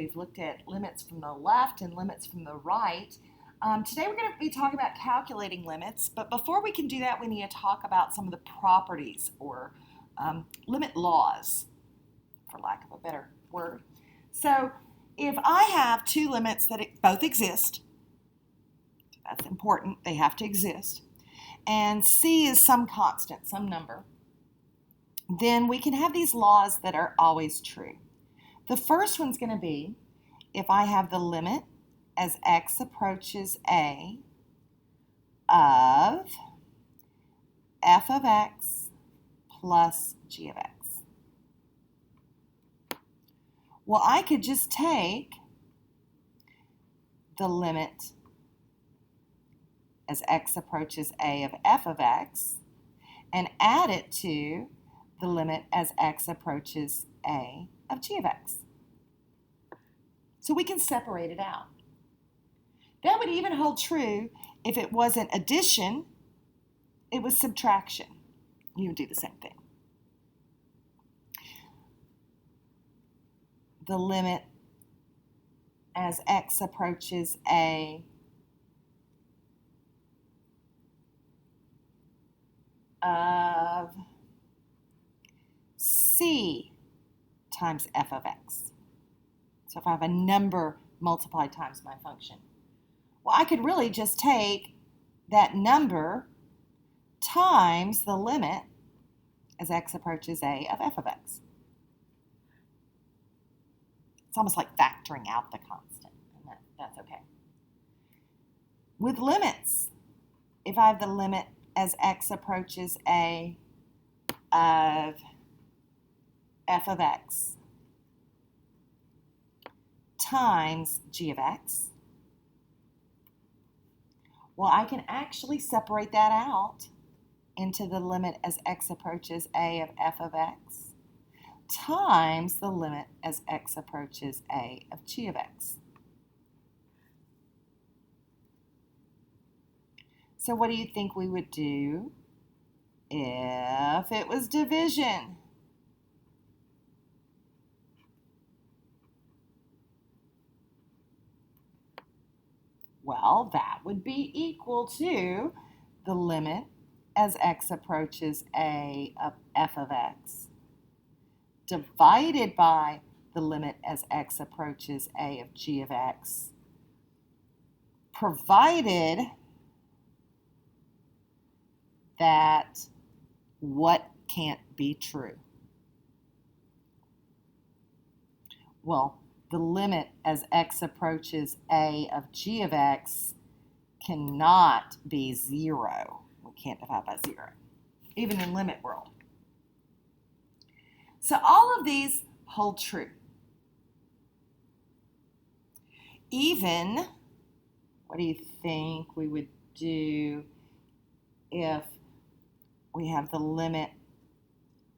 We've looked at limits from the left and limits from the right. Today we're going to be talking about calculating limits, but before we can do that, we need to talk about some of the properties or limit laws, for lack of a better word. So if I have two limits that both exist, that's important, they have to exist, and C is some constant, some number, then we can have these laws that are always true. The first one's going to be if I have the limit as x approaches a of f of x plus g of x. Well, I could just take the limit as x approaches a of f of x and add it to the limit as x approaches a of g of x. So we can separate it out. That would even hold true if it wasn't addition, it was subtraction. You would do the same thing. The limit as x approaches a of c times f of x. So if I have a number multiplied times my function. Well, I could really just take that number times the limit as x approaches a of f of x. It's almost like factoring out the constant, and that's okay. With limits, if I have the limit as x approaches a of f of x times g of x, well, I can actually separate that out into the limit as x approaches a of f of x times the limit as x approaches a of g of x. So what do you think we would do if it was division? Well, that would be equal to the limit as x approaches a of f of x divided by the limit as x approaches a of g of x, provided that what can't be true? Well, the limit as x approaches a of g of x cannot be 0. We can't divide by 0, even in limit world. So all of these hold true. Even, what do you think we would do if we have the limit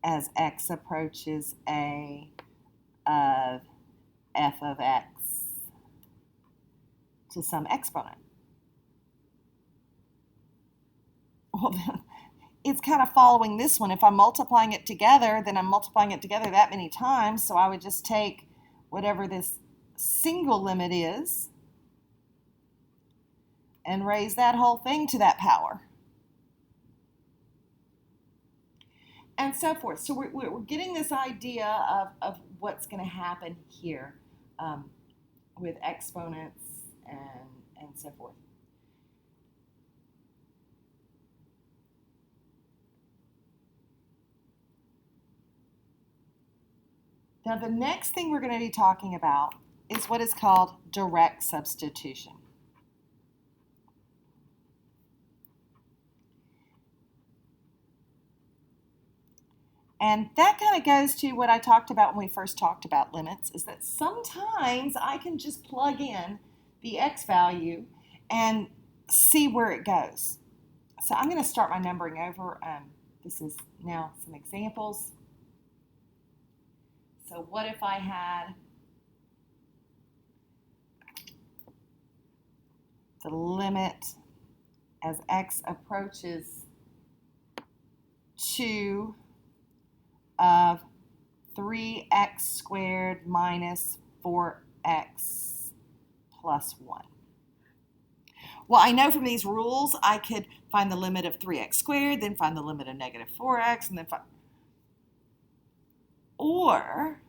as x approaches a of f of x to some exponent? Well, it's kind of following this one. If I'm multiplying it together, then I'm multiplying it together that many times, so I would just take whatever this single limit is and raise that whole thing to that power. And so forth. So we're getting this idea of what's going to happen here with exponents and so forth. Now the next thing we're going to be talking about is what is called direct substitution. And that kind of goes to what I talked about when we first talked about limits, is that sometimes I can just plug in the x value and see where it goes. So I'm going to start my numbering over. This is now some examples. So what if I had the limit as x approaches 2 of 3x squared minus 4x x plus 1. Well, I know from these rules I could find the limit of 3x squared, then find the limit of negative 4x, and then find... Or,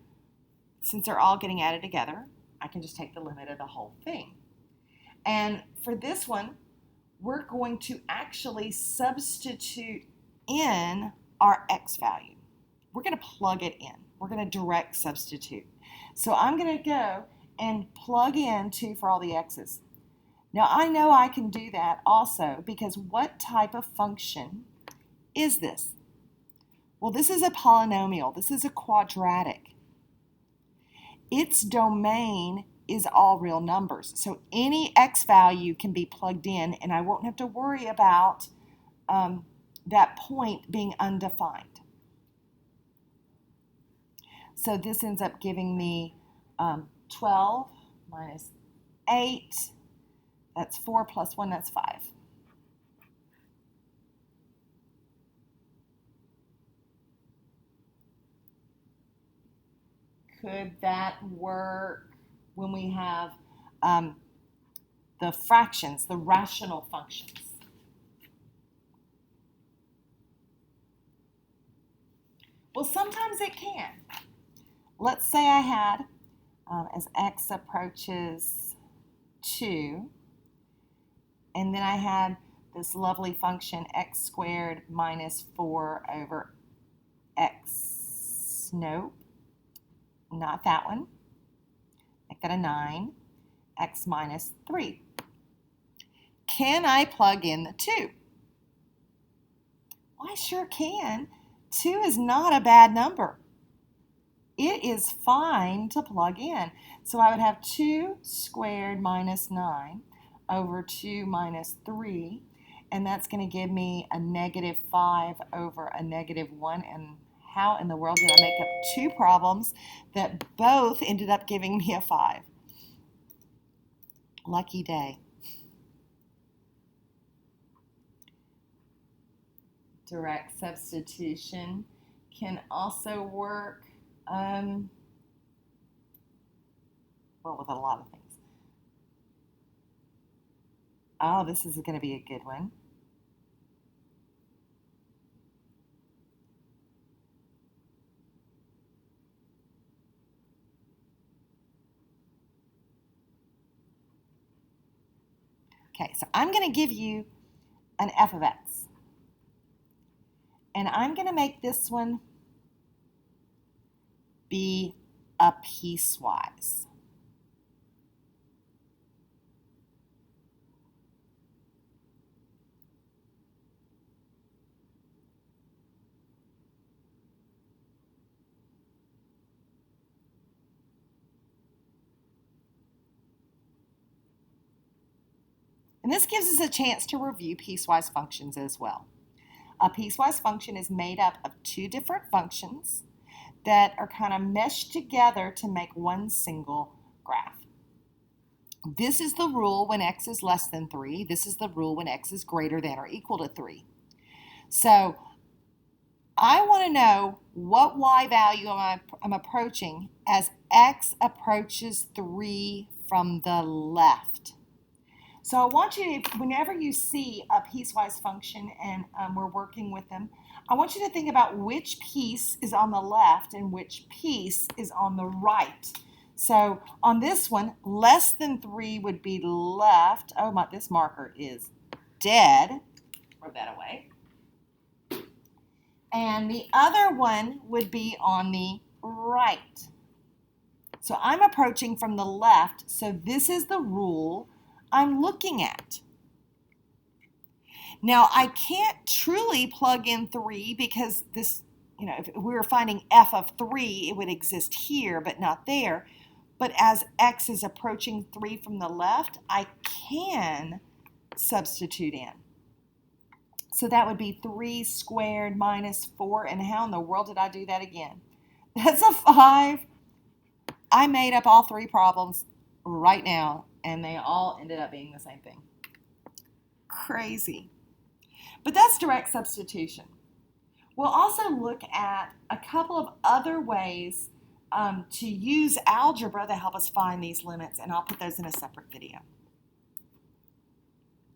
since they're all getting added together, I can just take the limit of the whole thing. And for this one, we're going to actually substitute in our x value. We're going to plug it in. We're going to direct substitute. So I'm going to go and plug in 2 for all the x's. Now I know I can do that also because what type of function is this? Well, this is a polynomial. This is a quadratic. Its domain is all real numbers. So any x value can be plugged in and I won't have to worry about that point being undefined. So this ends up giving me 12 minus 8. That's 4 plus 1, that's 5. Could that work when we have the fractions, the rational functions? Well, sometimes it can. Let's say I had, as x approaches 2, and then I had this lovely function x squared minus 4 over x. Nope, not that one. Make that a 9, x minus 3. Can I plug in the 2? Well, I sure can. 2 is not a bad number. It is fine to plug in. So I would have 2 squared minus 9 over 2 minus 3, and that's going to give me a negative 5 over a negative 1. And how in the world did I make up 2 problems that both ended up giving me a 5? Lucky day. Direct substitution can also work, well, with a lot of things. Oh, this is going to be a good one. Okay, so I'm going to give you an f of x. And I'm going to make this one be a piecewise. And this gives us a chance to review piecewise functions as well. A piecewise function is made up of 2 different functions that are kind of meshed together to make one single graph. This is the rule when x is less than 3. This is the rule when x is greater than or equal to 3. So I want to know what y value I'm approaching as x approaches 3 from the left. So I want you to, whenever you see a piecewise function and we're working with them, I want you to think about which piece is on the left and which piece is on the right. So on this one, less than 3 would be left. Oh my, this marker is dead. Throw that away. And the other one would be on the right. So I'm approaching from the left, so this is the rule I'm looking at. Now, I can't truly plug in 3 because this, if we were finding f of 3, it would exist here, but not there. But as x is approaching 3 from the left, I can substitute in. So that would be 3 squared minus 4. And how in the world did I do that again? That's a 5. I made up all 3 problems right now, and they all ended up being the same thing. Crazy. But that's direct substitution. We'll also look at a couple of other ways to use algebra to help us find these limits, and I'll put those in a separate video.